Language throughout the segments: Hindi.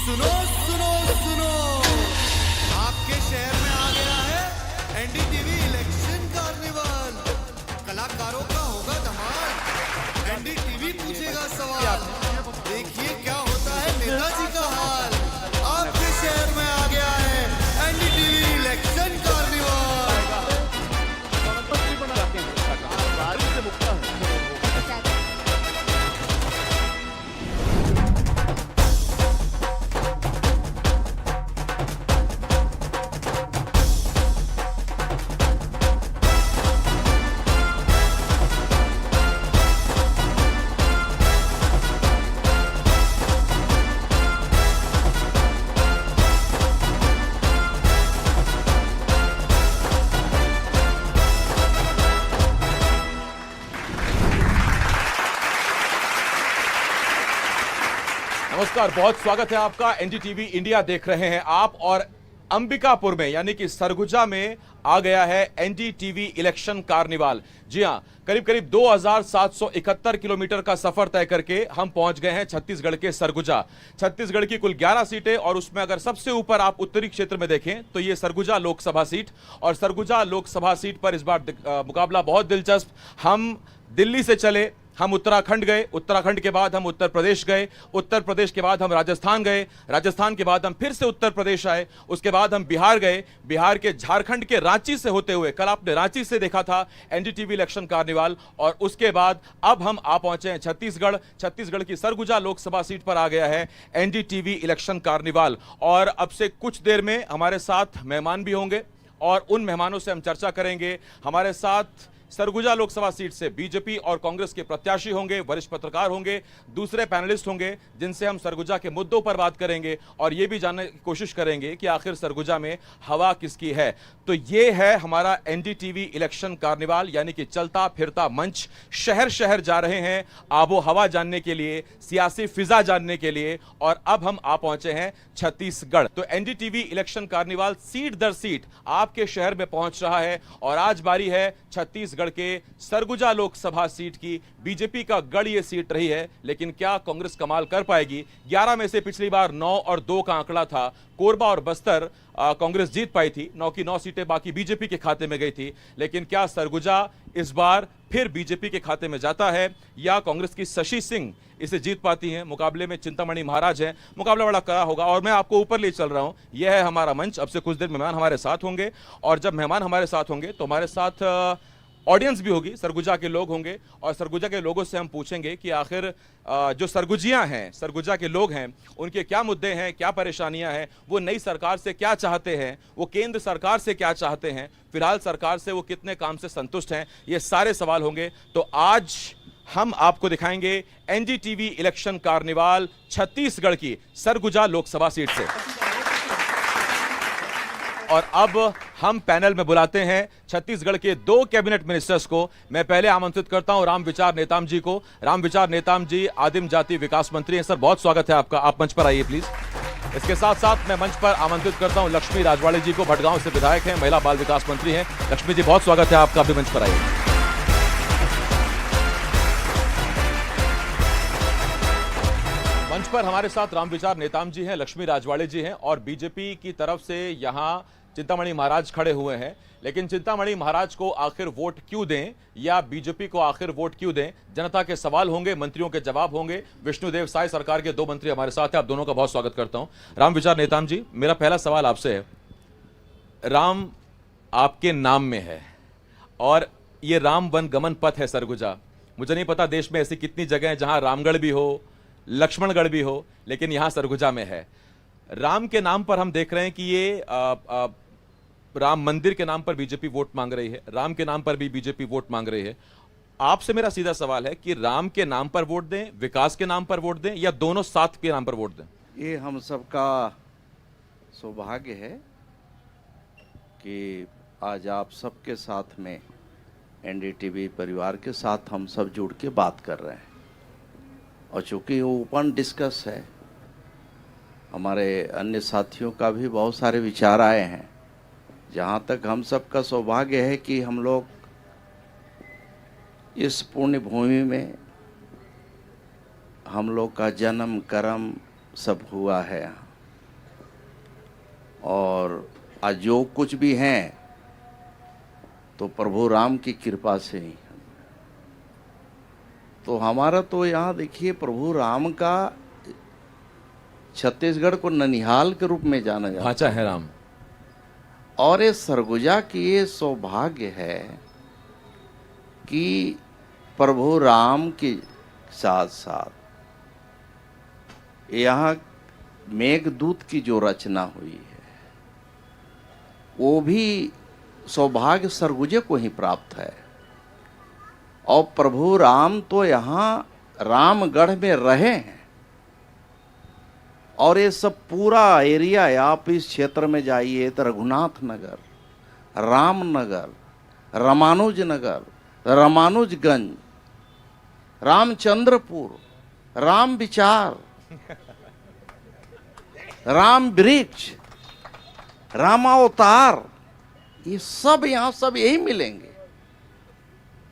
सुनो सुनो सुनो, आपके शहर में आ गया है एनडीटीवी इलेक्शन कार्निवल। कलाकारों का होगा धमाल, एनडीटीवी पूछेगा सवाल। देखिए क्या होता है नेताजी का हाल। आपके शहर में आ गया है एनडीटीवी इलेक्शन कार्निवल। नमस्कार, बहुत स्वागत है आपका। एनडीटीवी इंडिया देख रहे हैं आप। और अंबिकापुर में यानी कि सरगुजा में आ गया है एनडीटीवी इलेक्शन कार्निवाल। जी हां, करीब करीब 2771 किलोमीटर का सफर तय करके हम पहुंच गए हैं छत्तीसगढ़ के सरगुजा। छत्तीसगढ़ की कुल 11 सीटें और उसमें अगर सबसे ऊपर आप उत्तरी क्षेत्र में देखें तो ये सरगुजा लोकसभा सीट। और सरगुजा लोकसभा सीट पर इस बार मुकाबला बहुत दिलचस्प। हम दिल्ली से चले, हम उत्तराखंड गए, उत्तराखंड के बाद हम उत्तर प्रदेश गए, उत्तर प्रदेश के बाद हम राजस्थान गए, राजस्थान के बाद हम फिर से उत्तर प्रदेश आए, उसके बाद हम बिहार गए, बिहार के झारखंड के रांची से होते हुए, कल आपने रांची से देखा था एनडीटीवी इलेक्शन कार्निवाल, और उसके बाद अब हम आ पहुंचे हैं छत्तीसगढ़। छत्तीसगढ़ की सरगुजा लोकसभा सीट पर आ गया है एनडीटीवी इलेक्शन कार्निवाल। और अब से कुछ देर में हमारे साथ मेहमान भी होंगे और उन मेहमानों से हम चर्चा करेंगे। हमारे साथ सरगुजा लोकसभा सीट से बीजेपी और कांग्रेस के प्रत्याशी होंगे, वरिष्ठ पत्रकार होंगे, दूसरे पैनलिस्ट होंगे जिनसे हम सरगुजा के मुद्दों पर बात करेंगे और यह भी जानने की कोशिश करेंगे कि आखिर सरगुजा में हवा किसकी है। तो ये है हमारा एनडीटीवी इलेक्शन कार्निवाल, यानी कि चलता फिरता मंच। शहर शहर जा रहे हैं आबो हवा जानने के लिए, सियासी फिजा जानने के लिए। और अब हम आ पहुंचे हैं छत्तीसगढ़। तो एनडीटीवी इलेक्शन कार्निवाल सीट दर सीट आपके शहर में पहुंच रहा है और आज बारी है छत्तीसगढ़ के सरगुजा लोकसभा सीट की। बीजेपी का गढ़ ये सीट रही है, लेकिन क्या कांग्रेस कमाल कर पाएगी? 11 में से पिछली बार 9 और 2 का आंकड़ा था। कोरबा और बस्तर कांग्रेस जीत पाई थी, 9 की 9 सीटें बाकी बीजेपी के खाते में गई थी। लेकिन क्या सरगुजा इस बार फिर बीजेपी के खाते में जाता है या कांग्रेस की शशि सिंह इसे जीत पाती हैं? मुकाबले में चिंतामणि महाराज हैं। मुकाबला बड़ा कड़ा होगा और मैं आपको ऊपर ले चल रहा हूं। यह है हमारा मंच। अब से कुछ देर मेहमान हमारे साथ होंगे और जब मेहमान हमारे साथ होंगे तो हमारे साथ ऑडियंस भी होगी, सरगुजा के लोग होंगे और सरगुजा के लोगों से हम पूछेंगे कि आखिर जो सरगुजियां हैं, सरगुजा के लोग हैं, उनके क्या मुद्दे हैं, क्या परेशानियां हैं, वो नई सरकार से क्या चाहते हैं, वो केंद्र सरकार से क्या चाहते हैं, फिलहाल सरकार से वो कितने काम से संतुष्ट हैं, ये सारे सवाल होंगे। तो आज हम आपको दिखाएंगे एनडीटीवी इलेक्शन कार्निवाल छत्तीसगढ़ की सरगुजा लोकसभा सीट से। और अब हम पैनल में बुलाते हैं छत्तीसगढ़ के 2 कैबिनेट मिनिस्टर्स को। मैं पहले आमंत्रित करता हूं रामविचार नेताम जी को। रामविचार नेताम जी आदिम जाति विकास मंत्री हैं। सर, बहुत स्वागत है आपका, आप मंच पर आइए प्लीज। इसके साथ साथ मैं मंच पर आमंत्रित करता हूं लक्ष्मी राजवाड़े जी को, भटगांव से विधायक हैं, महिला बाल विकास मंत्री हैं। लक्ष्मी जी, बहुत स्वागत है आपका, आप भी मंच पर आइए। मंच पर हमारे साथ रामविचार नेताम जी हैं, लक्ष्मी राजवाड़े जी हैं और बीजेपी की तरफ से यहां चिंतामणि महाराज खड़े हुए हैं। लेकिन चिंतामणि महाराज को आखिर वोट क्यों दें या बीजेपी को आखिर वोट क्यों दें, जनता के सवाल होंगे, मंत्रियों के जवाब होंगे। विष्णुदेव साय सरकार के 2 मंत्री हमारे साथ हैं, आप दोनों का बहुत स्वागत करता हूं। रामविचार नेताम जी, मेरा पहला सवाल आपसे है। राम आपके नाम में है और ये राम वन गमन पथ है सरगुजा। मुझे नहीं पता देश में ऐसी कितनी जगह है जहां रामगढ़ भी हो, लक्ष्मणगढ़ भी हो, लेकिन यहां सरगुजा में है। राम के नाम पर हम देख रहे हैं कि ये राम मंदिर के नाम पर बीजेपी वोट मांग रही है, राम के नाम पर भी बीजेपी वोट मांग रही है। आपसे मेरा सीधा सवाल है कि राम के नाम पर वोट दें, विकास के नाम पर वोट दें या दोनों साथ के नाम पर वोट दें? ये हम सबका सौभाग्य है कि आज आप सबके साथ में एनडीटीवी परिवार के साथ हम सब जुड़ के बात कर रहे हैं। और चूँकि वो ओपन डिस्कस है, हमारे अन्य साथियों का भी बहुत सारे विचार आए हैं। जहाँ तक हम सब का सौभाग्य है कि हम लोग इस पुण्य भूमि में हम लोग का जन्म कर्म सब हुआ है। और आज जो कुछ भी हैं तो प्रभु राम की कृपा से ही। तो हमारा तो यहाँ देखिए प्रभु राम का छत्तीसगढ़ को ननिहाल के रूप में जाना जाता ढांचा है राम। और ये सरगुजा की ये सौभाग्य है कि प्रभु राम के साथ साथ यहाँ मेघदूत की जो रचना हुई है वो भी सौभाग्य सरगुजे को ही प्राप्त है। और प्रभु राम तो यहाँ रामगढ़ में रहे हैं और ये सब पूरा एरिया है। आप इस क्षेत्र में जाइए तो रघुनाथ नगर, रामनगर, रामानुज नगर, रामानुजगंज, रामचंद्रपुर, राम विचार, राम वृक्ष, रामावतार, ये सब यहाँ सब यही मिलेंगे।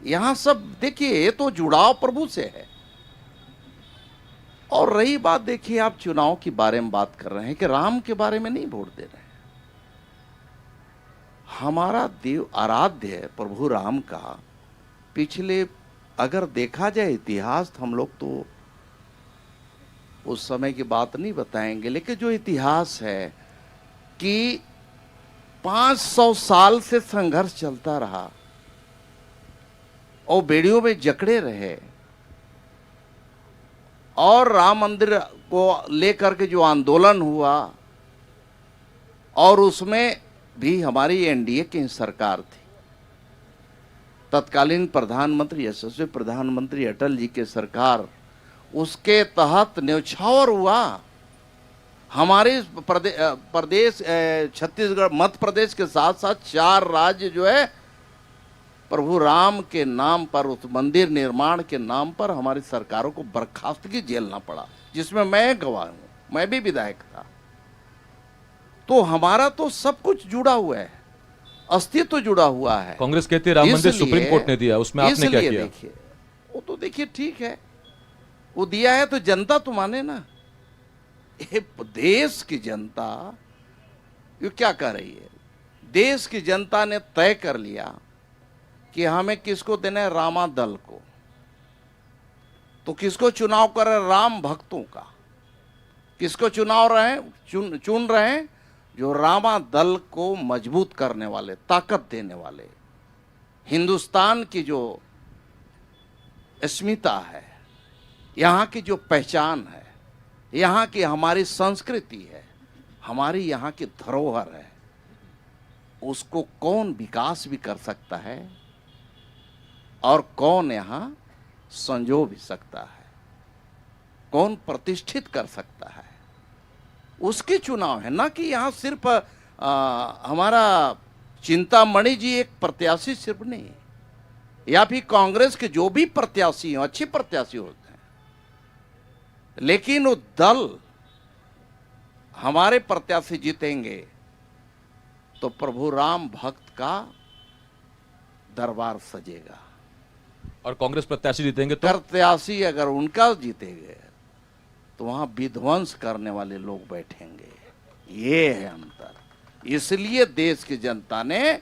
यहाँ सब देखिए ये तो जुड़ाव प्रभु से है। और रही बात देखिए आप चुनाव के बारे में बात कर रहे हैं कि राम के बारे में नहीं वोट दे रहे हैं। हमारा देव आराध्य है प्रभु राम का पिछले अगर देखा जाए इतिहास, हम लोग तो उस समय की बात नहीं बताएंगे, लेकिन जो इतिहास है कि 500 साल से संघर्ष चलता रहा और बेड़ियों में जकड़े रहे और राम मंदिर को लेकर के जो आंदोलन हुआ और उसमें भी हमारी एनडीए की सरकार थी। तत्कालीन प्रधानमंत्री यशस्वी प्रधानमंत्री अटल जी के सरकार, उसके तहत न्यौछावर हुआ। हमारे प्रदेश छत्तीसगढ़ मध्य प्रदेश के साथ साथ 4 राज्य जो है प्रभु राम के नाम पर, उस मंदिर निर्माण के नाम पर हमारी सरकारों को बर्खास्तगी झेलना पड़ा, जिसमें मैं गवाह हूं, मैं भी विधायक था। तो हमारा तो सब कुछ जुड़ा हुआ है, अस्तित्व जुड़ा हुआ है। कांग्रेस कहती है राम मंदिर सुप्रीम कोर्ट ने दिया, उसमें आपने क्या किया? देखिए वो तो देखिए ठीक है, वो दिया है तो जनता तो माने ना। ये देश की जनता ये क्या कर रही है? देश की जनता ने तय कर लिया कि हमें किसको देना है, रामा दल को। तो किसको चुनाव कर रहे? राम भक्तों का। किसको चुनाव रहे चुन रहे हैं? जो रामा दल को मजबूत करने वाले, ताकत देने वाले, हिंदुस्तान की जो अस्मिता है, यहाँ की जो पहचान है, यहाँ की हमारी संस्कृति है, हमारी यहाँ की धरोहर है, उसको कौन विकास भी कर सकता है और कौन यहाँ संजो भी सकता है, कौन प्रतिष्ठित कर सकता है, उसके चुनाव है। ना कि यहाँ सिर्फ हमारा चिंतामणि जी एक प्रत्याशी सिर्फ नहीं है, या फिर कांग्रेस के जो भी प्रत्याशी हो, अच्छे प्रत्याशी होते हैं, लेकिन वो दल हमारे प्रत्याशी जीतेंगे तो प्रभु राम भक्त का दरबार सजेगा। और कांग्रेस प्रत्याशी जीतेंगे तो? प्रत्याशी अगर उनका जीतेंगे तो वहां विध्वंस करने वाले लोग बैठेंगे। ये है अंतर। इसलिए देश की जनता ने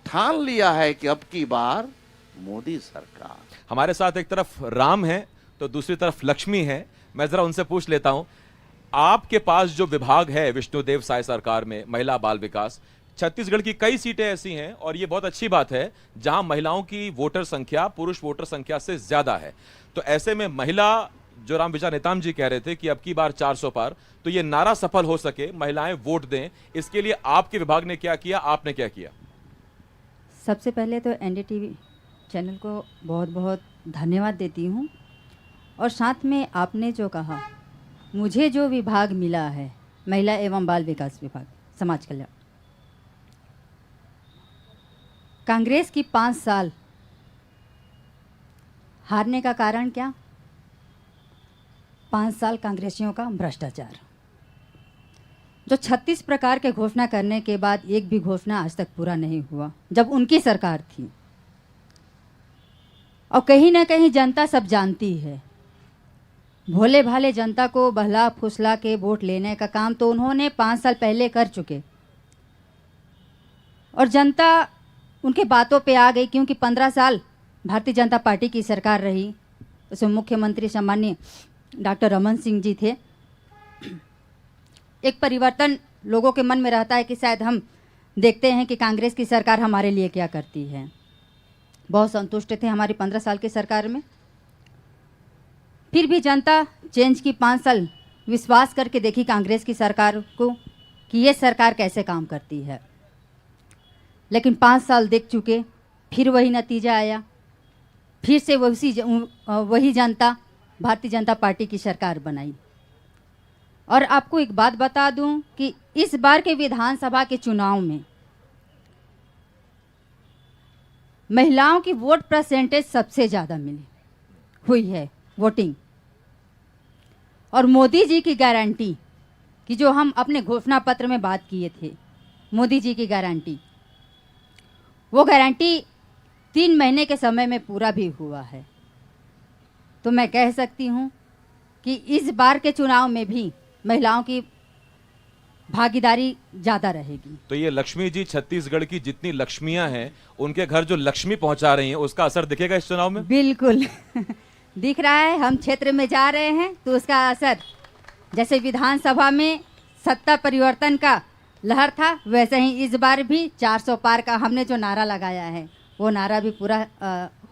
ठान लिया है कि अब की बार मोदी सरकार। हमारे साथ एक तरफ राम है तो दूसरी तरफ लक्ष्मी है। मैं जरा उनसे पूछ लेता हूं, आपके पास जो विभाग है विष्णुदेव साय सरकार में, महिला बाल विकास, छत्तीसगढ़ की कई सीटें ऐसी हैं और ये बहुत अच्छी बात है जहां महिलाओं की वोटर संख्या पुरुष वोटर संख्या से ज्यादा है। तो ऐसे में महिला, जो राम विचार नेताम जी कह रहे थे कि अब की बार 400 पार, तो ये नारा सफल हो सके, महिलाएं वोट दें, इसके लिए आपके विभाग ने क्या किया, आपने क्या किया? सबसे पहले तो एनडीटीवी चैनल को बहुत बहुत धन्यवाद देती हूँ। और साथ में आपने जो कहा, मुझे जो विभाग मिला है महिला एवं बाल विकास विभाग, समाज कल्याण, कांग्रेस की 5 साल हारने का कारण क्या? 5 साल कांग्रेसियों का भ्रष्टाचार, जो 36 प्रकार के घोषणा करने के बाद एक भी घोषणा आज तक पूरा नहीं हुआ जब उनकी सरकार थी। और कहीं ना कहीं जनता सब जानती है, भोले भाले जनता को बहला फुसला के वोट लेने का काम तो उन्होंने 5 साल पहले कर चुके। और जनता उनके बातों पे आ गई, क्योंकि 15 साल भारतीय जनता पार्टी की सरकार रही। उसमें मुख्यमंत्री सम्माननीय डॉक्टर रमन सिंह जी थे। एक परिवर्तन लोगों के मन में रहता है कि शायद हम देखते हैं कि कांग्रेस की सरकार हमारे लिए क्या करती है। बहुत संतुष्ट थे हमारी 15 साल की सरकार में। फिर भी जनता चेंज की 5 साल विश्वास करके देखी कांग्रेस की सरकार को कि ये सरकार कैसे काम करती है। लेकिन 5 साल देख चुके, फिर वही नतीजा आया। फिर से वही जनता भारतीय जनता पार्टी की सरकार बनाई। और आपको एक बात बता दूं कि इस बार के विधानसभा के चुनाव में महिलाओं की वोट परसेंटेज सबसे ज़्यादा मिली हुई है वोटिंग। और मोदी जी की गारंटी कि जो हम अपने घोषणा पत्र में बात किए थे, मोदी जी की गारंटी, वो गारंटी 3 महीने के समय में पूरा भी हुआ है। तो मैं कह सकती हूँ कि इस बार के चुनाव में भी महिलाओं की भागीदारी ज़्यादा रहेगी। तो ये लक्ष्मी जी छत्तीसगढ़ की जितनी लक्ष्मियां हैं उनके घर जो लक्ष्मी पहुंचा रही हैं उसका असर दिखेगा इस चुनाव में? बिल्कुल दिख रहा है। हम क्षेत्र में जा रहे हैं तो उसका असर, जैसे विधानसभा में सत्ता परिवर्तन का लहर था, वैसे ही इस बार भी 400 पार का हमने जो नारा लगाया है वो नारा भी पूरा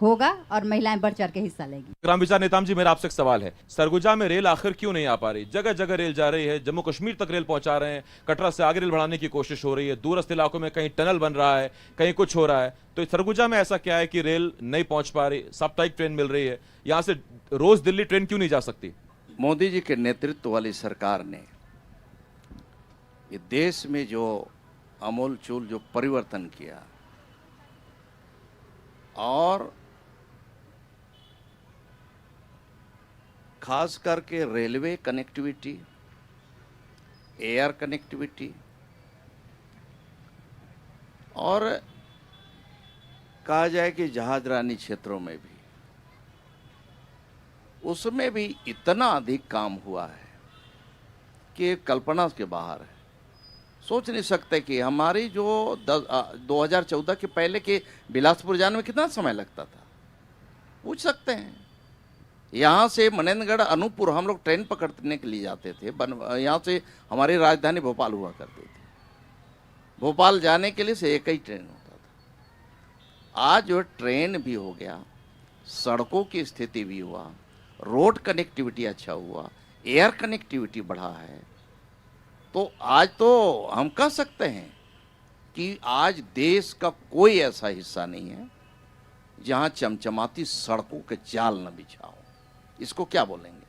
होगा और महिलाएं बढ़ चढ़ के हिस्सा लेगी। ग्राम विचार नेताम जी, मेरा आपसे एक सवाल है। सरगुजा में रेल आखिर क्यों नहीं आ पा रही? जगह जगह रेल जा रही है, जम्मू कश्मीर तक रेल पहुंचा रहे हैं, कटरा से आगे रेल बढ़ाने की कोशिश हो रही है, दूरस्थ इलाकों में कहीं टनल बन रहा है, कहीं कुछ हो रहा है। तो सरगुजा में ऐसा क्या है कि रेल नहीं पहुंच पा रही? साप्ताहिक ट्रेन मिल रही है, यहाँ से रोज दिल्ली ट्रेन क्यों नहीं जा सकती? मोदी जी के नेतृत्व वाली सरकार ने ये देश में जो अमूल चूल जो परिवर्तन किया और खास करके रेलवे कनेक्टिविटी, एयर कनेक्टिविटी और कहा जाए कि जहाजरानी क्षेत्रों में भी, उसमें भी इतना अधिक काम हुआ है कि कल्पना के बाहर है। सोच नहीं सकते कि हमारी जो 2014 के पहले के बिलासपुर जाने में कितना समय लगता था, पूछ सकते हैं। यहाँ से मनेंद्रगढ़ अनूपपुर हम लोग ट्रेन पकड़ने के लिए जाते थे। यहाँ से हमारी राजधानी भोपाल हुआ करती थी, भोपाल जाने के लिए से एक ही ट्रेन होता था। आज जो ट्रेन भी हो गया, सड़कों की स्थिति भी हुआ, रोड कनेक्टिविटी अच्छा हुआ, एयर कनेक्टिविटी बढ़ा है। तो आज तो हम कह सकते हैं कि आज देश का कोई ऐसा हिस्सा नहीं है जहां चमचमाती सड़कों के जाल न बिछा हो। इसको क्या बोलेंगे?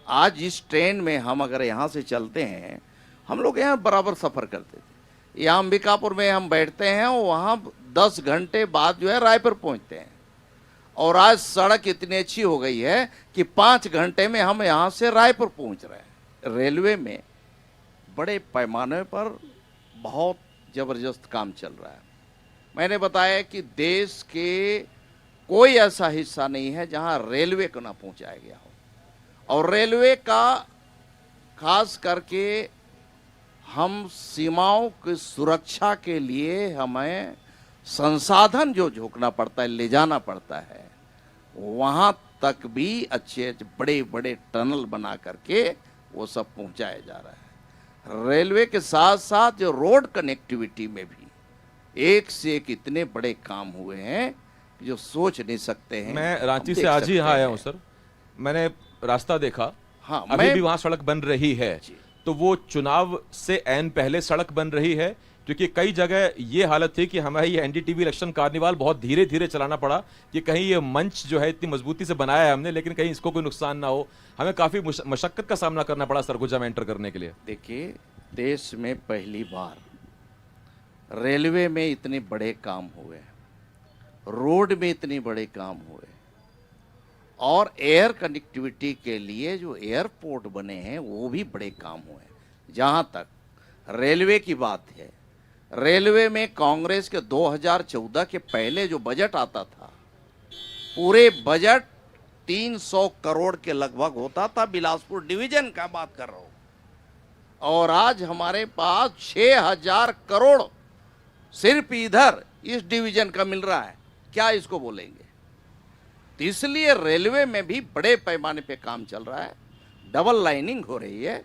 आज इस ट्रेन में हम अगर यहाँ से चलते हैं, हम लोग यहाँ बराबर सफ़र करते थे, यहाँ अंबिकापुर में हम बैठते हैं और वहाँ 10 घंटे बाद जो है रायपुर पहुँचते हैं। और आज सड़क इतनी अच्छी हो गई है कि 5 घंटे में हम यहाँ से रायपुर पहुँच रहे हैं। रेलवे में बड़े पैमाने पर बहुत ज़बरदस्त काम चल रहा है। मैंने बताया कि देश के कोई ऐसा हिस्सा नहीं है जहां रेलवे को ना पहुंचाया गया हो। और रेलवे का खास करके हम सीमाओं की सुरक्षा के लिए हमें संसाधन जो झोंकना पड़ता है, ले जाना पड़ता है, वहां तक भी अच्छे बड़े बड़े टनल बना करके वो सब पहुंचाया जा रहा है। रेलवे के साथ साथ जो रोड कनेक्टिविटी में भी एक से एक इतने बड़े काम हुए हैं जो सोच नहीं सकते हैं। मैं रांची से आज ही यहाँ आया हूँ सर, मैंने रास्ता देखा। हाँ, अभी भी वहाँ सड़क बन रही है। तो वो चुनाव से ऐन पहले सड़क बन रही है, क्योंकि कई जगह ये हालत थी कि हमें ये एनडीटीवी इलेक्शन कार्निवाल बहुत धीरे धीरे चलाना पड़ा कि कहीं ये मंच जो है इतनी मजबूती से बनाया है हमने, लेकिन कहीं इसको कोई नुकसान ना हो। हमें काफ़ी मशक्कत का सामना करना पड़ा सरगुजा में एंटर करने के लिए। देखिए, देश में पहली बार रेलवे में इतने बड़े काम हुए, रोड में इतने बड़े काम हुए, और एयर कनेक्टिविटी के लिए जो एयरपोर्ट बने हैं वो भी बड़े काम हुए। जहाँ तक रेलवे की बात है, रेलवे में कांग्रेस के 2014 के पहले जो बजट आता था, पूरे बजट 300 करोड़ के लगभग होता था। बिलासपुर डिवीजन का बात कर रहा हूँ। और आज हमारे पास 6000 करोड़ सिर्फ इधर इस डिवीजन का मिल रहा है, क्या इसको बोलेंगे? तो इसलिए रेलवे में भी बड़े पैमाने पे काम चल रहा है। डबल लाइनिंग हो रही है,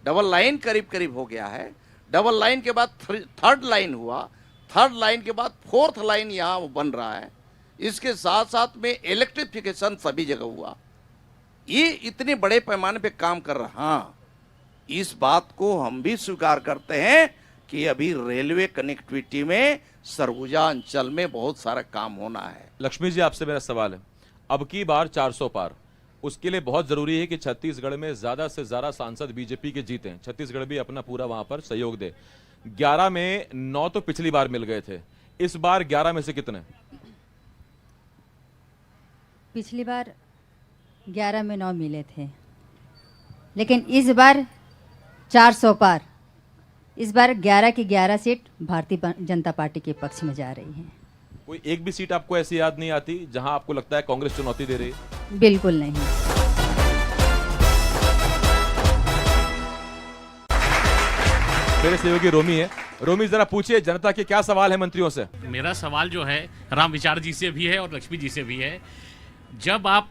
डबल लाइन करीब करीब हो गया है। डबल लाइन के बाद थर्ड लाइन हुआ, थर्ड लाइन के बाद फोर्थ लाइन यहाँ बन रहा है। इसके साथ साथ में इलेक्ट्रिफिकेशन सभी जगह हुआ। ये इतने बड़े पैमाने पे काम कर रहा। हाँ, इस बात को हम भी स्वीकार करते हैं कि अभी रेलवे कनेक्टिविटी में सरगुजा अंचल में बहुत सारा काम होना है। लक्ष्मी जी, आपसे मेरा सवाल है, अब की बार 400 पार, उसके लिए बहुत जरूरी है कि छत्तीसगढ़ में ज्यादा से ज्यादा सांसद बीजेपी के जीते, छत्तीसगढ़ भी अपना पूरा वहां पर सहयोग दे। 11 में 9 तो पिछली बार मिल गए थे, इस बार 11 में से कितने? पिछली बार 11 में 9 मिले थे, लेकिन इस बार 400 पार। इस बार 11 की 11 सीट भारतीय जनता पार्टी के पक्ष में जा रही है। कोई एक भी सीट आपको ऐसी याद नहीं आती जहां आपको लगता है कांग्रेस चुनौती दे रही है? बिल्कुल नहीं। मेरे सहयोगी रोमी है। रोमी, जरा पूछिए जनता के क्या सवाल है मंत्रियों से? मेरा सवाल जो है राम विचार जी से भी है और लक्ष्मी जी से भी है। जब आप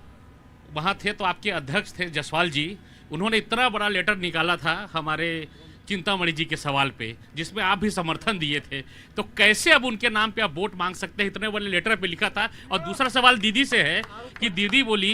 वहाँ थे तो आपके अध्यक्ष थे जसवाल जी, उन्होंने इतना बड़ा लेटर निकाला था हमारे चिंतामणि जी के सवाल पे, जिसमें आप भी समर्थन दिए थे। तो कैसे अब उनके नाम पे आप वोट मांग सकते हैं? इतने बड़े लेटर पे लिखा था। और दूसरा सवाल दीदी से है कि दीदी बोली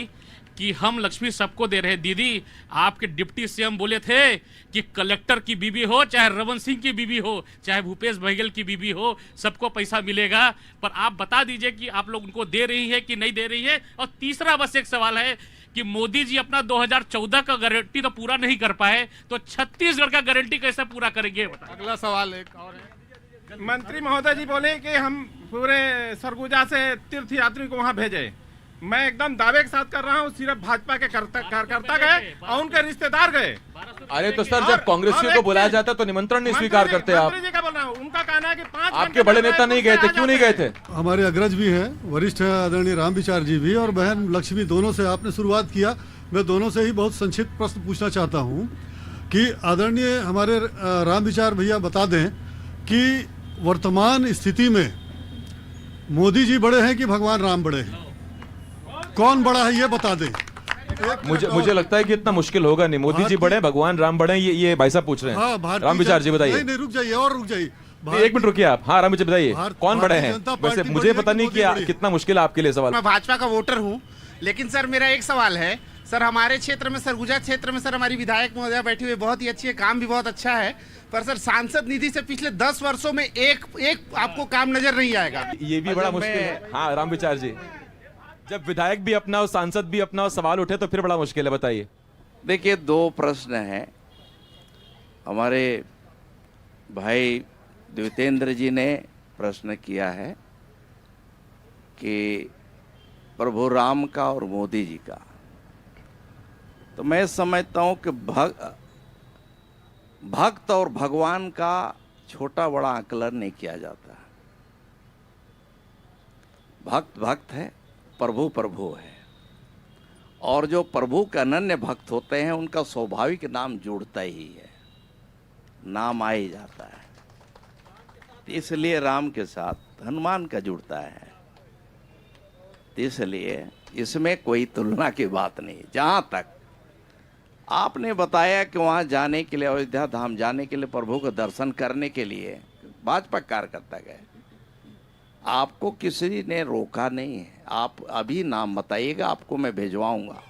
कि हम लक्ष्मी सबको दे रहे हैं। दीदी, आपके डिप्टी सीएम बोले थे कि कलेक्टर की बीवी हो, चाहे रमन सिंह की बीवी हो, चाहे भूपेश बघेल की बीवी हो, सबको पैसा मिलेगा। पर आप बता दीजिए कि आप लोग उनको दे रही है कि नहीं दे रही है। और तीसरा बस एक सवाल है कि मोदी जी अपना 2014 का गारंटी तो पूरा नहीं कर पाए, तो छत्तीसगढ़ का गारंटी कैसे पूरा करेंगे? अगला सवाल एक और है। मंत्री महोदय जी बोले कि हम पूरे सरगुजा से तीर्थ यात्री को वहां भेजे। मैं एकदम दावे के साथ कर रहा हूं, सिर्फ भाजपा के कार्यकर्ता गए और उनके रिश्तेदार गए। अरे तो सर, जब कांग्रेसियों को बुलाया जाता है तो निमंत्रण नहीं स्वीकार करते आप। मंत्री जी का बोल रहा हूं, उनका कहना है कि 5 आपके बड़े नेता नहीं गए थे, क्यों नहीं गए थे? हमारे अग्रज भी हैं, वरिष्ठ है आदरणीय राम विचार जी भी, और बहन लक्ष्मी, दोनों से आपने शुरुआत किया। मैं दोनों से ही बहुत संक्षिप्त प्रश्न पूछना चाहता हूं कि आदरणीय हमारे राम विचार भैया बता दें कि वर्तमान स्थिति में मोदी जी बड़े हैं कि भगवान राम बड़े हैं? कौन बड़ा है ये बता दें। मुझे लगता है कि इतना मुश्किल होगा नहीं। मोदी जी बड़े, भगवान राम बड़े, ये भाई साहब पूछ रहे हैं। हाँ, राम विचार जी बताइए। नहीं, रुक जाइए और रुक जाइए। एक मिनट रुकिए आप। हाँ, राम विचार बताइए, कौन बड़े हैं? वैसे मुझे पता नहीं कि कितना मुश्किल है आपके लिए सवाल। मैं भाजपा का वोटर हूँ, लेकिन सर मेरा एक सवाल है। सर, हमारे क्षेत्र में, सरगुजा क्षेत्र में, सर हमारी विधायक महोदया बैठी हुई, बहुत ही अच्छी है, काम भी बहुत अच्छा है। पर सर, सांसद निधि से पिछले 10 वर्षों में एक आपको काम नजर नहीं आएगा। ये भी बड़ा मुश्किल है। हाँ, राम विचार जी, जब विधायक भी अपना हो, सांसद भी अपना हो, सवाल उठे तो फिर बड़ा मुश्किल है। बताइए। देखिए, 2 प्रश्न हैं। हमारे भाई द्वितेंद्र जी ने प्रश्न किया है कि प्रभु राम का और मोदी जी का। तो मैं समझता हूं कि भक्त और भगवान का छोटा बड़ा आकलन नहीं किया जाता। भक्त भक्त है, प्रभु प्रभु है, और जो प्रभु के अनन्य भक्त होते हैं उनका स्वाभाविक नाम जुड़ता ही है, नाम आ ही जाता है। इसलिए राम के साथ हनुमान का जुड़ता है। इसलिए इसमें कोई तुलना की बात नहीं। जहां तक आपने बताया कि वहां जाने के लिए, अयोध्या धाम जाने के लिए, प्रभु को दर्शन करने के लिए भाजपा कार्यकर्ता गए, आपको किसी ने रोका नहीं है। आप अभी नाम बताइएगा, आपको मैं भेजवाऊंगा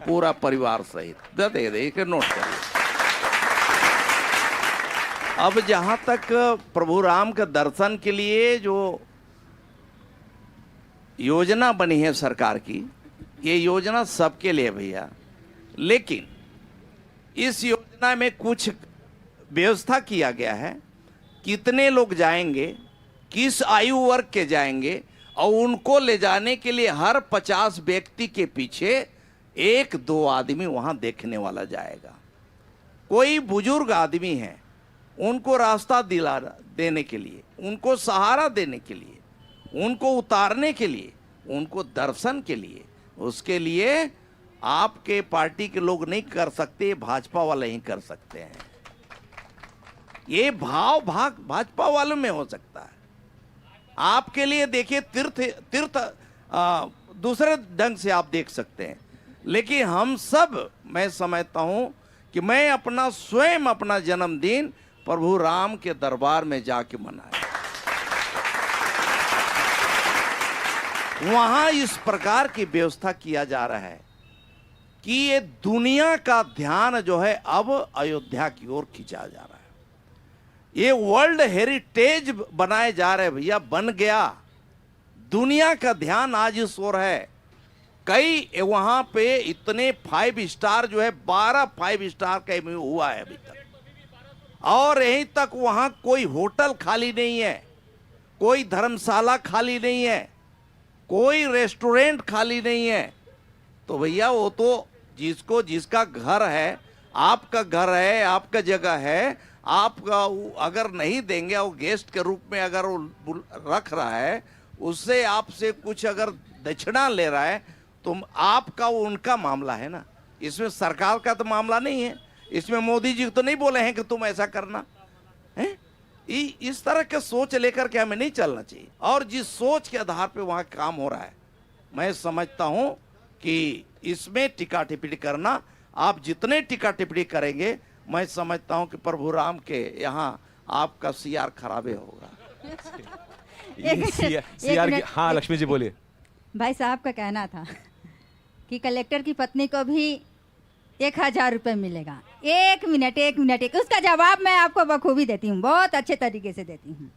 पूरा परिवार सहित। दे नोट करिए। अब जहां तक प्रभु राम के दर्शन के लिए जो योजना बनी है सरकार की, ये योजना सबके लिए भैया, लेकिन इस योजना में कुछ व्यवस्था किया गया है। कितने लोग जाएंगे, किस आयु वर्ग के जाएंगे, और उनको ले जाने के लिए हर 50 व्यक्ति के पीछे 1-2 आदमी वहां देखने वाला जाएगा। कोई बुजुर्ग आदमी है, उनको रास्ता दिला देने के लिए, उनको सहारा देने के लिए, उनको उतारने के लिए, उनको दर्शन के लिए, उसके लिए आपके पार्टी के लोग नहीं कर सकते, भाजपा वाले ही कर सकते हैं। ये भाव भाजपा वालों में हो सकता है। आपके लिए देखिए तीर्थ तीर्थ दूसरे ढंग से आप देख सकते हैं, लेकिन हम सब, मैं समझता हूं कि मैं अपना स्वयं अपना जन्मदिन प्रभु राम के दरबार में जाके मनाया। वहां इस प्रकार की व्यवस्था किया जा रहा है कि ये दुनिया का ध्यान जो है अब अयोध्या की ओर खींचा जा रहा है। ये वर्ल्ड हेरिटेज बनाए जा रहे हैं भैया, बन गया। दुनिया का ध्यान आज इस ओर है। कई वहां पे इतने 5 स्टार जो है 12 5 स्टार का MOU हुआ है अभी तक, और यहीं तक वहां कोई होटल खाली नहीं है, कोई धर्मशाला खाली नहीं है, कोई रेस्टोरेंट खाली नहीं है। तो भैया वो तो जिसको जिसका घर है, आपका घर है, आपका जगह है, आपका अगर नहीं देंगे, वो गेस्ट के रूप में अगर वो रख रहा है, उससे आपसे कुछ अगर दक्षिणा ले रहा है, तो आपका वो उनका मामला है ना, इसमें सरकार का तो मामला नहीं है। इसमें मोदी जी तो नहीं बोले हैं कि तुम ऐसा करना है। इस तरह के सोच लेकर के हमें नहीं चलना चाहिए। और जिस सोच के आधार पे वहां काम हो रहा है, मैं समझता हूं कि इसमें टीका टिप्पणी करना, आप जितने टीका टिप्पणी करेंगे, मैं समझता हूं कि प्रभु राम के यहाँ आपका CR खराबे होगा। CR की, हाँ लक्ष्मी जी बोलिए। भाई साहब का कहना था कि कलेक्टर की पत्नी को भी 1000 रुपये मिलेगा। एक मिनट, उसका जवाब मैं आपको बखूबी देती हूँ, बहुत अच्छे तरीके से देती हूँ।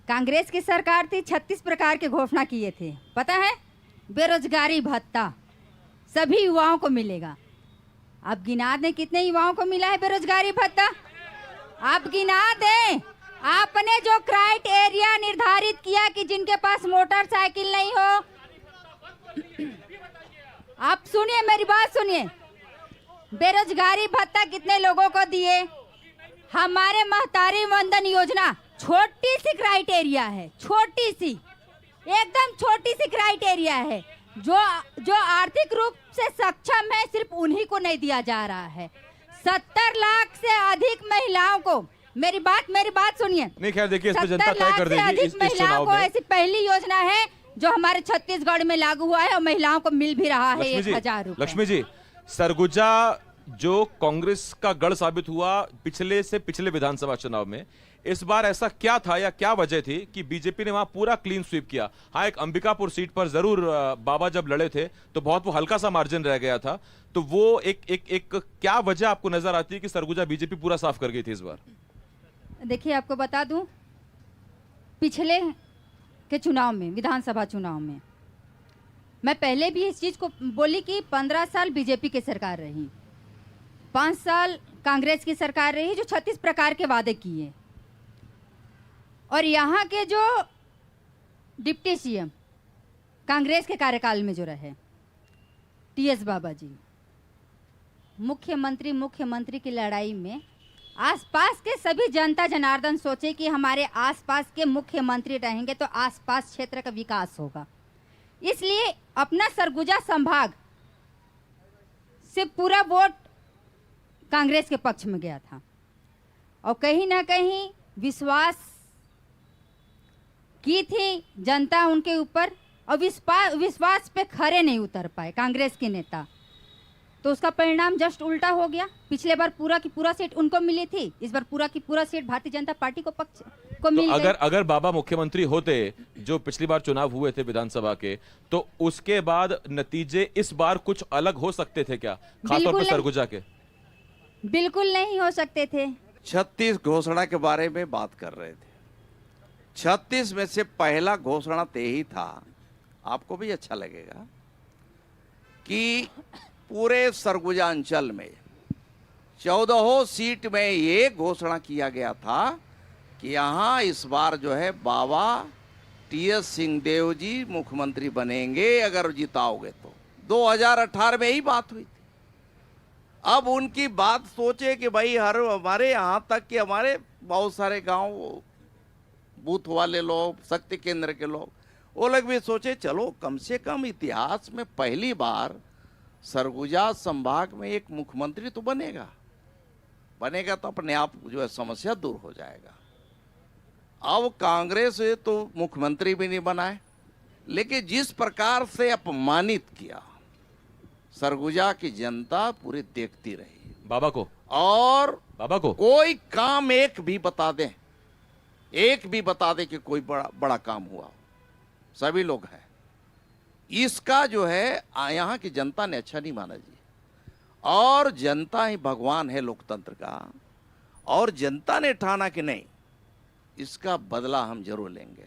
कांग्रेस की सरकार थी, 36 प्रकार के घोषणा किए थे, पता है? बेरोजगारी भत्ता सभी युवाओं को मिलेगा। आप गिना दें कितने युवाओं को मिला है बेरोजगारी भत्ता? आप गिना दें। आपने जो क्राइटेरिया निर्धारित किया कि जिनके पास मोटरसाइकिल नहीं हो, आप सुनिए, मेरी बात सुनिए, बेरोजगारी भत्ता कितने लोगों को दिए? हमारे महतारी वंदन योजना छोटी सी क्राइटेरिया है, छोटी सी, एकदम छोटी सी क्राइटेरिया है। जो आर्थिक रूप से सक्षम है, सिर्फ उन्हीं को नहीं दिया जा रहा है। 70 लाख से अधिक महिलाओं को, मेरी बात सुनिए। नहीं खैर देखिए, इस पे जनता तय कर देगी इस चुनाव में। ऐसी पहली योजना है जो हमारे छत्तीसगढ़ में लागू हुआ है और महिलाओं को मिल भी रहा है 1000 रुपए। लक्ष्मी जी, सरगुजा जो कांग्रेस का गढ़ साबित हुआ पिछले विधानसभा चुनाव में, इस बार ऐसा क्या था या क्या वजह थी कि बीजेपी ने वहां पूरा क्लीन स्वीप किया? हाँ, एक अंबिकापुर सीट पर जरूर बाबा जब लड़े थे तो बहुत वो हल्का सा मार्जिन रह गया था, तो वो एक क्या वजह आपको नजर आती है कि सरगुजा बीजेपी पूरा साफ कर गई थी इस बार? देखिए, आपको बता दूं, पिछले के चुनाव में, विधानसभा चुनाव में, मैं पहले भी इस चीज को बोली कि 15 साल बीजेपी की सरकार रही, 5 साल कांग्रेस की सरकार रही, जो 36 प्रकार के वादे किए। और यहाँ के जो डिप्टी CM कांग्रेस के कार्यकाल में जो रहे, TS बाबा जी, मुख्यमंत्री की लड़ाई में आसपास के सभी जनता जनार्दन सोचे कि हमारे आसपास के मुख्यमंत्री रहेंगे तो आसपास क्षेत्र का विकास होगा। इसलिए अपना सरगुजा संभाग से पूरा वोट कांग्रेस के पक्ष में गया था, और कहीं ना कहीं विश्वास की थी जनता उनके ऊपर, और विश्वास पे खरे नहीं उतर पाए कांग्रेस के नेता, तो उसका परिणाम जस्ट उल्टा हो गया। पिछले बार पूरा की पूरा सीट उनको मिली थी, इस बार पूरा की पूरा सीट भारतीय जनता पार्टी को मिल गई। अगर बाबा मुख्यमंत्री होते, जो पिछली बार चुनाव हुए थे विधानसभा के, तो उसके बाद नतीजे इस बार कुछ अलग हो सकते थे क्या, खासतौर पर सरगुजा के? बिल्कुल नहीं हो सकते थे। 36 घोषणा के बारे में बात कर रहे थे। 36 में से पहला घोषणा तो यही था, आपको भी अच्छा लगेगा, कि पूरे सरगुजा अंचल में 14 सीट में ये घोषणा किया गया था कि यहाँ इस बार जो है बाबा TS सिंहदेव जी मुख्यमंत्री बनेंगे अगर जिताओगे तो। 2018 में ही बात हुई थी। अब उनकी बात सोचे कि भाई हमारे यहाँ तक कि हमारे बहुत सारे गांव बूथ वाले लोग, शक्ति केंद्र के लोग, वो लोग भी सोचे चलो कम से कम इतिहास में पहली बार सरगुजा संभाग में एक मुख्यमंत्री तो बनेगा तो अपने आप जो है समस्या दूर हो जाएगा। अब कांग्रेस तो मुख्यमंत्री भी नहीं बनाए, लेकिन जिस प्रकार से अपमानित किया सरगुजा की जनता पूरी देखती रही। बाबा को कोई काम एक भी बता दे कि कोई बड़ा काम हुआ, सभी लोग हैं। इसका जो है यहाँ की जनता ने अच्छा नहीं माना जी। और जनता ही भगवान है लोकतंत्र का, और जनता ने ठाना कि नहीं, इसका बदला हम जरूर लेंगे।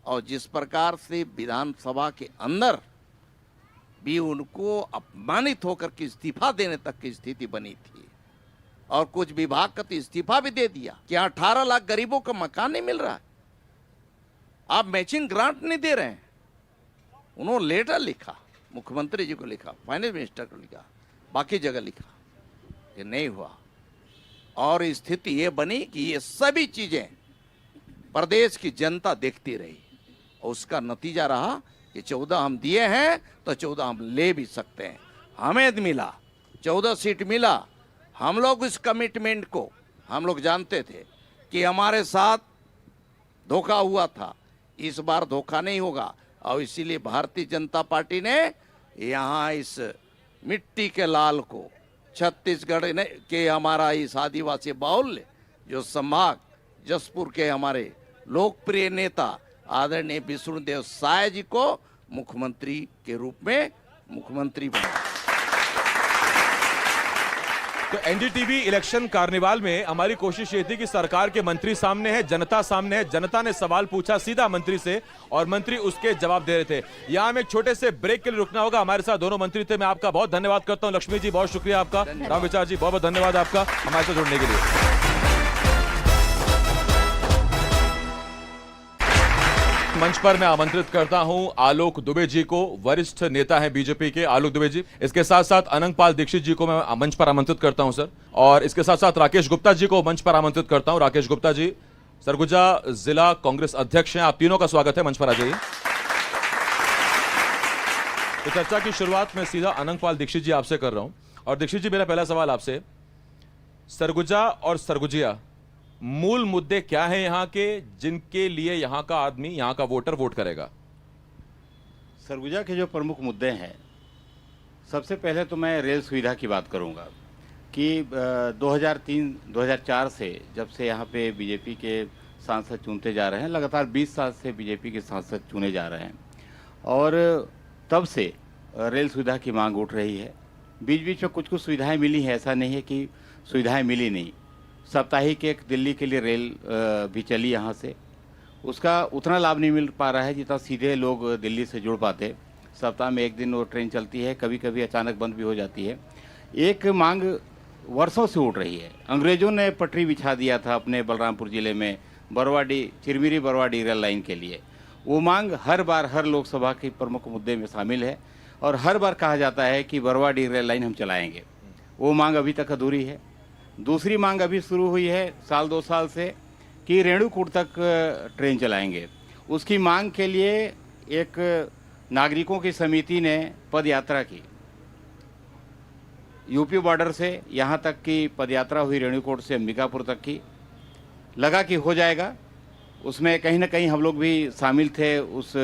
और जिस प्रकार से विधानसभा के अंदर भी उनको अपमानित होकर के इस्तीफा देने तक की स्थिति बनी थी, और कुछ विभाग का तो इस्तीफा भी दे दिया कि 18 लाख गरीबों को मकान नहीं मिल रहा है, आप मैचिंग ग्रांट नहीं दे रहे हैं। उन्होंने लेटर लिखा, मुख्यमंत्री जी को लिखा, फाइनेंस मिनिस्टर को लिखा, बाकी जगह लिखा, कि नहीं हुआ। और स्थिति ये बनी कि ये सभी चीजें प्रदेश की जनता देखती रही, और उसका नतीजा रहा कि 14 हम दिए हैं तो 14 हम ले भी सकते हैं। हमें मिला 14 सीट मिला। हम लोग इस कमिटमेंट को हम लोग जानते थे कि हमारे साथ धोखा हुआ था, इस बार धोखा नहीं होगा। और इसीलिए भारतीय जनता पार्टी ने यहाँ इस मिट्टी के लाल को, छत्तीसगढ़ के हमारा इस आदिवासी बाहुल्य जो संभाग जसपुर के हमारे लोकप्रिय नेता आदरणीय विष्णुदेव साय जी को मुख्यमंत्री के रूप में मुख्यमंत्री बनाया। तो एनडीटीवी इलेक्शन कार्निवाल में हमारी कोशिश ये थी कि सरकार के मंत्री सामने है, जनता सामने है, जनता ने सवाल पूछा सीधा मंत्री से और मंत्री उसके जवाब दे रहे थे। यहां हमें एक छोटे से ब्रेक के लिए रुकना होगा। हमारे साथ दोनों मंत्री थे, मैं आपका बहुत धन्यवाद करता हूं। लक्ष्मी जी बहुत शुक्रिया आपका, रामविचार जी बहुत बहुत धन्यवाद आपका हमारे साथ जुड़ने के लिए। मंच पर मैं आमंत्रित करता हूं आलोक दुबे जी को, वरिष्ठ नेता हैं बीजेपी के आलोक दुबे जी। इसके साथ साथ अनंगपाल दीक्षित जी को मैं मंच पर आमंत्रित करता हूं सर, और इसके साथ साथ राकेश गुप्ता जी को मंच पर आमंत्रित करता हूं। राकेश गुप्ता जी सरगुजा जिला कांग्रेस अध्यक्ष हैं, आप तीनों का स्वागत है, मंच पर आ जाइए। तो चर्चा की शुरुआत मैं सीधा अनंगपाल दीक्षित जी आपसे कर रहा हूं। और दीक्षित जी, मेरा पहला सवाल आपसे, सरगुजा और सरगुजिया मूल मुद्दे क्या हैं यहां के, जिनके लिए यहां का आदमी, यहां का वोटर वोट करेगा? सरगुजा के जो प्रमुख मुद्दे हैं, सबसे पहले तो मैं रेल सुविधा की बात करूंगा कि 2003-2004 से जब से यहाँ पे बीजेपी के सांसद चुनते जा रहे हैं, लगातार 20 साल से बीजेपी के सांसद चुने जा रहे हैं, और तब से रेल सुविधा की मांग उठ रही है। बीच बीच में कुछ सुविधाएं मिली हैं, ऐसा नहीं है कि सुविधाएं मिली नहीं। साप्ताहिक एक दिल्ली के लिए रेल भी चली यहाँ से, उसका उतना लाभ नहीं मिल पा रहा है जितना सीधे लोग दिल्ली से जुड़ पाते। सप्ताह में एक दिन वो ट्रेन चलती है, कभी कभी अचानक बंद भी हो जाती है। एक मांग वर्षों से उठ रही है। अंग्रेजों ने पटरी बिछा दिया था अपने बलरामपुर जिले में बरवाडी, चिरमिरी बरवाडी रेल लाइन के लिए। वो मांग हर बार हर लोकसभा के प्रमुख मुद्दे में शामिल है, और हर बार कहा जाता है कि बरवाडी रेल लाइन हम चलाएंगे। वो मांग अभी तक अधूरी है। दूसरी मांग अभी शुरू हुई है साल 2 साल से कि रेणुकूट तक ट्रेन चलाएंगे। उसकी मांग के लिए एक नागरिकों की समिति ने पद यात्रा की, यूपी बॉर्डर से यहाँ तक की पदयात्रा हुई, रेणुकूट से अंबिकापुर तक की। लगा कि हो जाएगा, उसमें कहीं ना कहीं हम लोग भी शामिल थे उस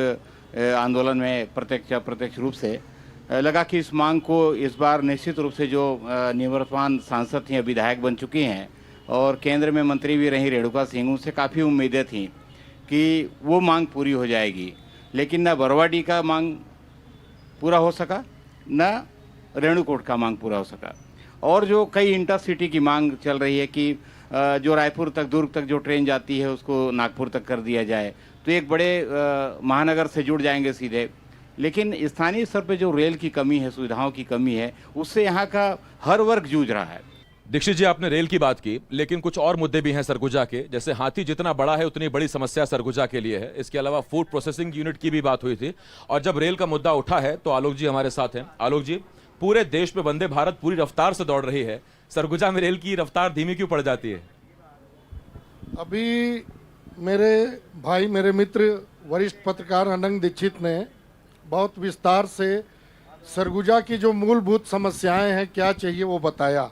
आंदोलन में प्रत्यक्ष रूप से। लगा कि इस मांग को इस बार निश्चित रूप से जो निवर्तमान सांसद थी, विधायक बन चुकी हैं और केंद्र में मंत्री भी रही रेणुका सिंह, उनसे काफ़ी उम्मीदें थीं कि वो मांग पूरी हो जाएगी। लेकिन न बरवाडी का मांग पूरा हो सका, न रेणुकूट का मांग पूरा हो सका। और जो कई इंटरसिटी की मांग चल रही है कि जो रायपुर तक, दुर्ग तक जो ट्रेन जाती है उसको नागपुर तक कर दिया जाए, तो एक बड़े महानगर से जुड़ जाएंगे सीधे। लेकिन स्थानीय स्तर पे जो रेल की कमी है, सुविधाओं की कमी है, उससे यहाँ का हर वर्ग जूझ रहा है। दीक्षित जी, आपने रेल की बात की, लेकिन कुछ और मुद्दे भी हैं सरगुजा के। जैसे हाथी जितना बड़ा है उतनी बड़ी समस्या सरगुजा के लिए है। इसके अलावा फूड प्रोसेसिंग यूनिट की भी बात हुई थी, और जब रेल का मुद्दा उठा है तो आलोक जी हमारे साथ हैं। आलोक जी, पूरे देश में वंदे भारत पूरी रफ्तार से दौड़ रही है, सरगुजा में रेल की रफ्तार धीमी क्यों पड़ जाती है? अभी मेरे भाई, मेरे मित्र वरिष्ठ पत्रकार अनंग दीक्षित ने बहुत विस्तार से सरगुजा की जो मूलभूत समस्याएं हैं, क्या चाहिए वो बताया।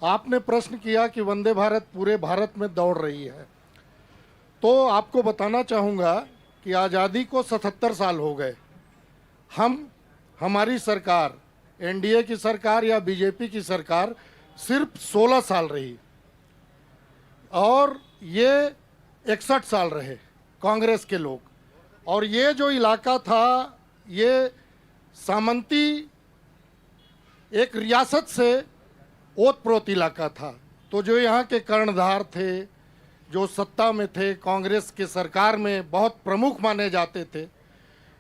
आपने प्रश्न किया कि वंदे भारत पूरे भारत में दौड़ रही है। तो आपको बताना चाहूँगा कि आज़ादी को 77 साल हो गए। हमारी सरकार, एनडीए की सरकार या बीजेपी की सरकार सिर्फ 16 साल रही और ये 61 साल रहे कांग्रेस के लोग। और ये जो इलाका था ये सामंती एक रियासत से ओतप्रोत इलाका था। तो जो यहाँ के कर्णधार थे, जो सत्ता में थे, कांग्रेस के सरकार में बहुत प्रमुख माने जाते थे,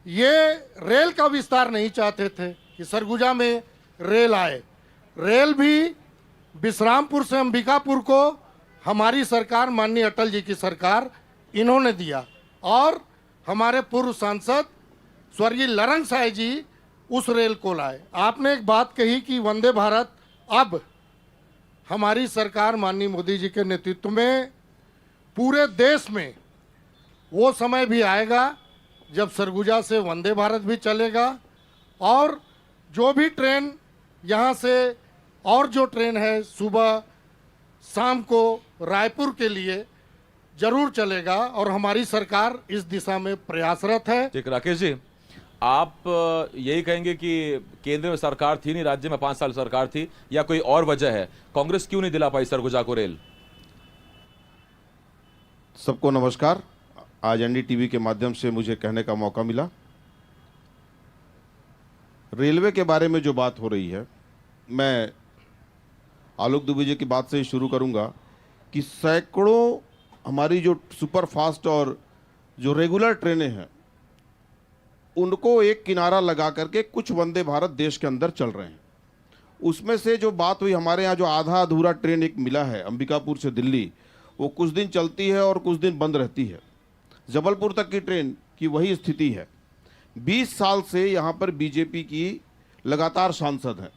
ये रेल का विस्तार नहीं चाहते थे कि सरगुजा में रेल आए। रेल भी विश्रामपुर से अंबिकापुर को हमारी सरकार, माननीय अटल जी की सरकार, इन्होंने दिया और हमारे पूर्व सांसद स्वर्गीय लरंग साय जी उस रेल को लाए। आपने एक बात कही कि वंदे भारत, अब हमारी सरकार माननीय मोदी जी के नेतृत्व में पूरे देश में वो समय भी आएगा जब सरगुजा से वंदे भारत भी चलेगा और जो भी ट्रेन यहाँ से और जो ट्रेन है सुबह शाम को रायपुर के लिए जरूर चलेगा और हमारी सरकार इस दिशा में प्रयासरत है। ठीक, राकेश जी, आप यही कहेंगे कि केंद्र में सरकार थी नहीं, राज्य में 5 साल सरकार थी, या कोई और वजह है? कांग्रेस क्यों नहीं दिला पाई सरगुजा को रेल? सबको नमस्कार। आज एनडीटीवी के माध्यम से मुझे कहने का मौका मिला। रेलवे के बारे में जो बात हो रही है, मैं आलोक दुबे जी की बात से ही शुरू करूंगा कि सैकड़ों हमारी जो सुपर फास्ट और जो रेगुलर ट्रेनें हैं उनको एक किनारा लगा करके कुछ वंदे भारत देश के अंदर चल रहे हैं। उसमें से जो बात हुई, हमारे यहाँ जो आधा अधूरा ट्रेन एक मिला है अंबिकापुर से दिल्ली, वो कुछ दिन चलती है और कुछ दिन बंद रहती है। जबलपुर तक की ट्रेन की वही स्थिति है। 20 साल से यहाँ पर बीजेपी की लगातार सांसद हैं।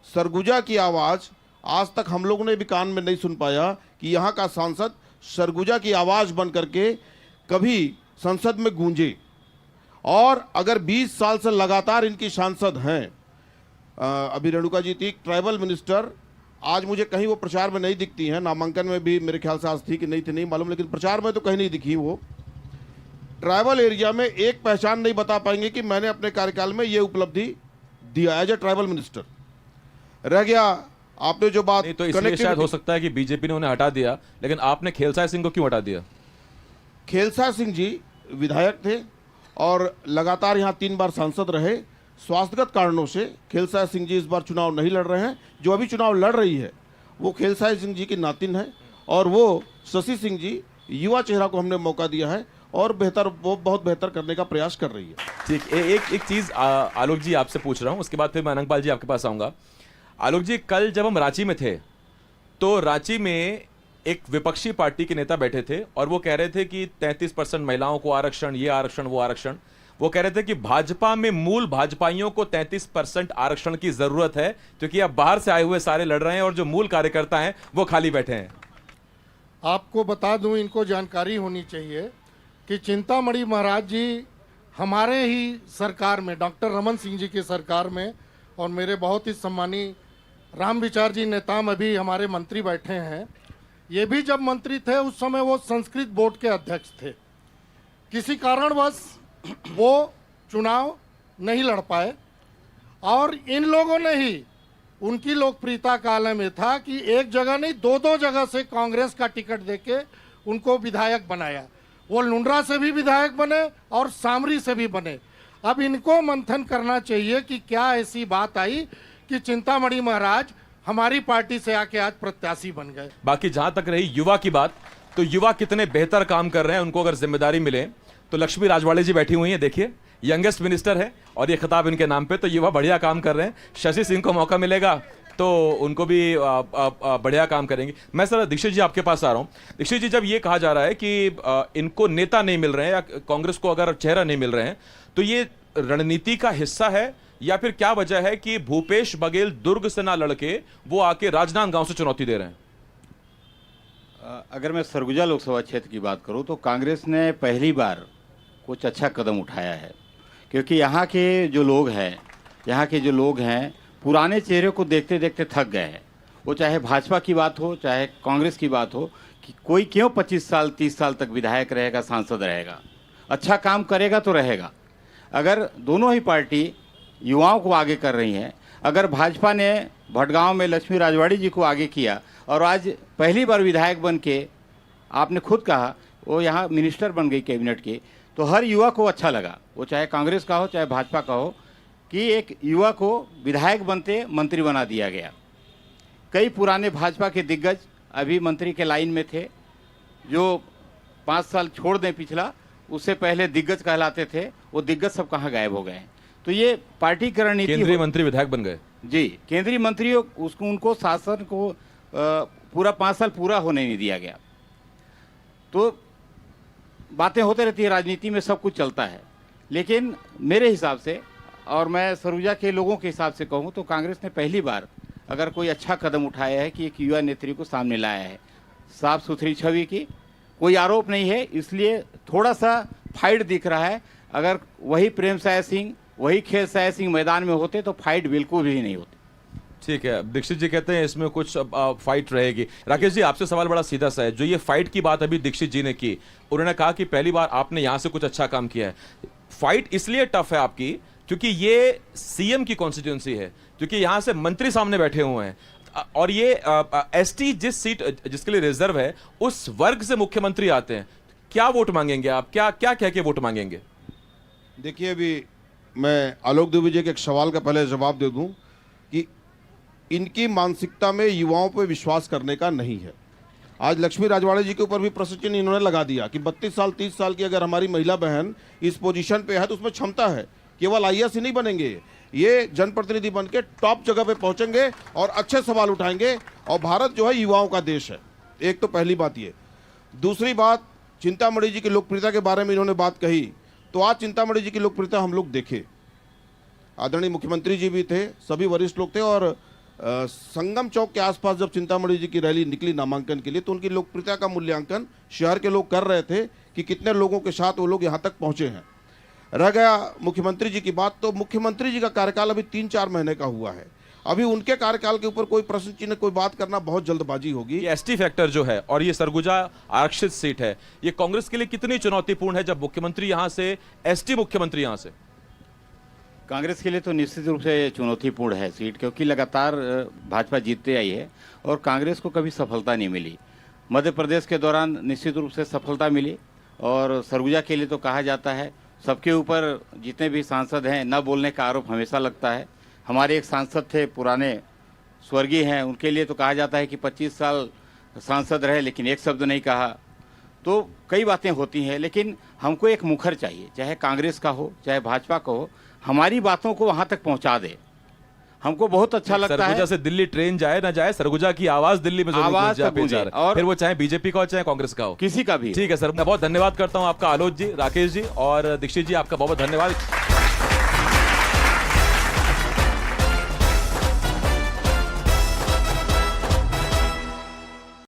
सरगुजा की आवाज़ आज तक हम लोगों ने भी कान में नहीं सुन पाया कि यहाँ का सांसद सरगुजा की आवाज़ बन करके कभी संसद में गूंजे। और अगर 20 साल से लगातार इनकी सांसद हैं, अभी रेणुका जी थी ट्राइबल मिनिस्टर, आज मुझे कहीं वो प्रचार में नहीं दिखती हैं, नामांकन में भी मेरे ख्याल से आज थी कि नहीं थी नहीं मालूम, लेकिन प्रचार में तो कहीं नहीं दिखी। वो ट्राइबल एरिया में एक पहचान नहीं बता पाएंगे कि मैंने अपने कार्यकाल में ये उपलब्धि दिया एज ए ट्राइबल मिनिस्टर। रह गया आपने जो बात, तो इसलिए शायद हो सकता है कि बीजेपी ने उन्हें हटा दिया, लेकिन आपने खेलसाय सिंह को क्यों हटा दिया? खेलसाय सिंह जी विधायक थे और लगातार यहाँ 3 बार सांसद रहे। स्वास्थ्यगत कारणों से खेलसाय सिंह जी इस बार चुनाव नहीं लड़ रहे हैं। जो अभी चुनाव लड़ रही है वो खेलसाय सिंह जी की नातिन है और वो शशि सिंह जी, युवा चेहरा को हमने मौका दिया है और वो बहुत बेहतर करने का प्रयास कर रही है। ठीक, एक चीज आलोक जी आपसे पूछ रहा हूं, उसके बाद फिर मैं अनंगपाल जी आपके पास आऊंगा। आलोक जी, कल जब हम रांची में थे तो रांची में एक विपक्षी पार्टी के नेता बैठे थे और वो कह रहे थे कि 33% महिलाओं को आरक्षण, ये आरक्षण, वो आरक्षण। वो कह रहे थे कि भाजपा में मूल भाजपाइयों को 33% आरक्षण की जरूरत है, क्योंकि अब बाहर से आए हुए सारे लड़ रहे हैं और जो मूल कार्यकर्ता हैं वो खाली बैठे हैं। आपको बता दूं, इनको जानकारी होनी चाहिए कि चिंतामणि महाराज जी हमारे ही सरकार में, डॉक्टर रमन सिंह जी की सरकार में, और मेरे बहुत ही सम्मानीय राम विचार जी नेताम अभी हमारे मंत्री बैठे हैं, ये भी जब मंत्री थे उस समय वो संस्कृत बोर्ड के अध्यक्ष थे। किसी कारणवश वो चुनाव नहीं लड़ पाए और इन लोगों ने ही, उनकी लोकप्रियता काल में था कि एक जगह नहीं 2-2 जगह से कांग्रेस का टिकट देके उनको विधायक बनाया। वो लुंड्रा से भी विधायक बने और सामरी से भी बने। अब इनको मंथन करना चाहिए कि क्या ऐसी बात आई कि चिंतामणि महाराज हमारी पार्टी से आके आज प्रत्याशी बन गए। बाकी जहां तक रही युवा की बात, तो युवा कितने बेहतर काम कर रहे हैं, उनको अगर जिम्मेदारी मिले तो लक्ष्मी राजवाड़े जी बैठी हुई हैं, देखिए यंगेस्ट मिनिस्टर है और ये खिताब इनके नाम पे, तो युवा बढ़िया काम कर रहे हैं। शशि सिंह को मौका मिलेगा तो उनको भी बढ़िया काम करेंगे। मैं सर दीक्षित जी आपके पास आ रहा हूँ। दीक्षित जी, जब ये कहा जा रहा है कि इनको नेता नहीं मिल रहे हैं या कांग्रेस को अगर चेहरा नहीं मिल रहे हैं, तो ये रणनीति का हिस्सा है या फिर क्या वजह है कि भूपेश बघेल दुर्ग से ना लड़के वो आके राजनांदगांव से चुनौती दे रहे हैं? अगर मैं सरगुजा लोकसभा क्षेत्र की बात करूं तो कांग्रेस ने पहली बार कुछ अच्छा कदम उठाया है, क्योंकि यहाँ के जो लोग हैं पुराने चेहरे को देखते देखते थक गए हैं वो चाहे भाजपा की बात हो चाहे कांग्रेस की बात हो, कि कोई क्यों 25 साल 30 साल तक विधायक रहेगा, सांसद रहेगा, अच्छा काम करेगा तो रहेगा। अगर दोनों ही पार्टी युवाओं को आगे कर रही हैं, अगर भाजपा ने भटगांव में लक्ष्मी राजवाड़ी जी को आगे किया और आज पहली बार विधायक बन के, आपने खुद कहा वो यहाँ मिनिस्टर बन गई कैबिनेट की, तो हर युवा को अच्छा लगा, वो चाहे कांग्रेस का हो चाहे भाजपा का हो, कि एक युवा को विधायक बनते मंत्री बना दिया गया। कई पुराने भाजपा के दिग्गज अभी मंत्री के लाइन में थे, जो 5 साल छोड़ दें पिछला, उससे पहले दिग्गज कहलाते थे, वो दिग्गज सब कहाँ गायब हो गए। तो ये पार्टी की रणनीति, केंद्रीय मंत्री विधायक बन गए जी, केंद्रीय मंत्री उसको उनको शासन को पूरा 5 साल पूरा होने नहीं दिया गया। तो बातें होते रहती है, राजनीति में सब कुछ चलता है, लेकिन मेरे हिसाब से और मैं सरगुजा के लोगों के हिसाब से कहूँ तो कांग्रेस ने पहली बार अगर कोई अच्छा कदम उठाया है कि एक युवा नेत्री को सामने लाया है, साफ सुथरी छवि की, कोई आरोप नहीं है, इसलिए थोड़ा सा फाइट दिख रहा है। अगर वही प्रेम साय सिंह, वही खेल साय सिंह मैदान में होते तो फाइट बिल्कुल भी नहीं होती। ठीक है, दीक्षित जी कहते हैं इसमें कुछ फाइट रहेगी। राकेश जी, आपसे सवाल बड़ा सीधा सा है। जो ये फाइट की बात अभी दीक्षित जी ने की, उन्होंने कहा कि पहली बार आपने यहां से कुछ अच्छा काम किया है। फाइट इसलिए टफ है आपकी क्योंकि ये सीएम की कॉन्स्टिट्यूंसी है, क्योंकि यहां से मंत्री सामने बैठे हुए हैं और ये एसटी जिस सीट जिसके लिए रिजर्व है उस वर्ग से मुख्यमंत्री आते हैं। क्या वोट मांगेंगे आप, क्या क्या कह के वोट मांगेंगे? देखिए, अभी मैं आलोक दुबे जी के एक सवाल का पहले जवाब दे दूं कि इनकी मानसिकता में युवाओं पर विश्वास करने का नहीं है। आज लक्ष्मी राजवाड़े जी के ऊपर भी प्रश्न चिन्ह इन्होंने लगा दिया कि 32 साल 30 साल की अगर हमारी महिला बहन इस पोजीशन पे है तो उसमें क्षमता है। केवल आईएएस ही नहीं बनेंगे, ये जनप्रतिनिधि बन के टॉप जगह पे पहुंचेंगे और अच्छे सवाल उठाएंगे। और भारत जो है युवाओं का देश है, एक तो पहली बात ये। दूसरी बात, चिंतामणि जी की लोकप्रियता के बारे में इन्होंने बात कही, तो आज चिंतामणि जी की लोकप्रियता हम लोग देखे। आदरणीय मुख्यमंत्री जी भी थे, सभी वरिष्ठ लोग थे, और संगम चौक के आसपास जब चिंतामणि जी की रैली निकली नामांकन के लिए तो उनकी लोकप्रियता का मूल्यांकन शहर के लोग कर रहे थे कि कितने लोगों के साथ वो लोग यहाँ तक पहुँचे हैं। रह गया मुख्यमंत्री जी की बात, तो मुख्यमंत्री जी का कार्यकाल अभी 3-4 महीने का हुआ है। अभी उनके कार्यकाल के ऊपर कोई प्रश्न चिन्ह, कोई बात करना बहुत जल्दबाजी होगी। ये एसटी फैक्टर जो है और ये सरगुजा आरक्षित सीट है, ये कांग्रेस के लिए कितनी चुनौतीपूर्ण है जब मुख्यमंत्री यहां से, एसटी मुख्यमंत्री यहां से? कांग्रेस के लिए तो निश्चित रूप से चुनौतीपूर्ण है सीट, क्योंकि लगातार भाजपा जीतते आई है और कांग्रेस को कभी सफलता नहीं मिली। मध्य प्रदेश के दौरान निश्चित रूप से सफलता मिली, और सरगुजा के लिए तो कहा जाता है सबके ऊपर जितने भी सांसद हैं न बोलने का आरोप हमेशा लगता है। हमारे एक सांसद थे पुराने, स्वर्गीय हैं, उनके लिए तो कहा जाता है कि 25 साल सांसद रहे लेकिन एक शब्द नहीं कहा। तो कई बातें होती हैं, लेकिन हमको एक मुखर चाहिए, चाहे कांग्रेस का हो चाहे भाजपा का हो, हमारी बातों को वहां तक पहुंचा दे। हमको बहुत अच्छा लगता है। सरगुजा से दिल्ली ट्रेन जाए ना जाए, सरगुजा की आवाज दिल्ली में आवाज गूंजे, और फिर वो चाहे बीजेपी का हो चाहे कांग्रेस का हो, किसी का भी। ठीक है सर, मैं बहुत धन्यवाद करता हूं आपका, आलोक जी, राकेश जी और दीक्षित जी, आपका बहुत बहुत धन्यवाद।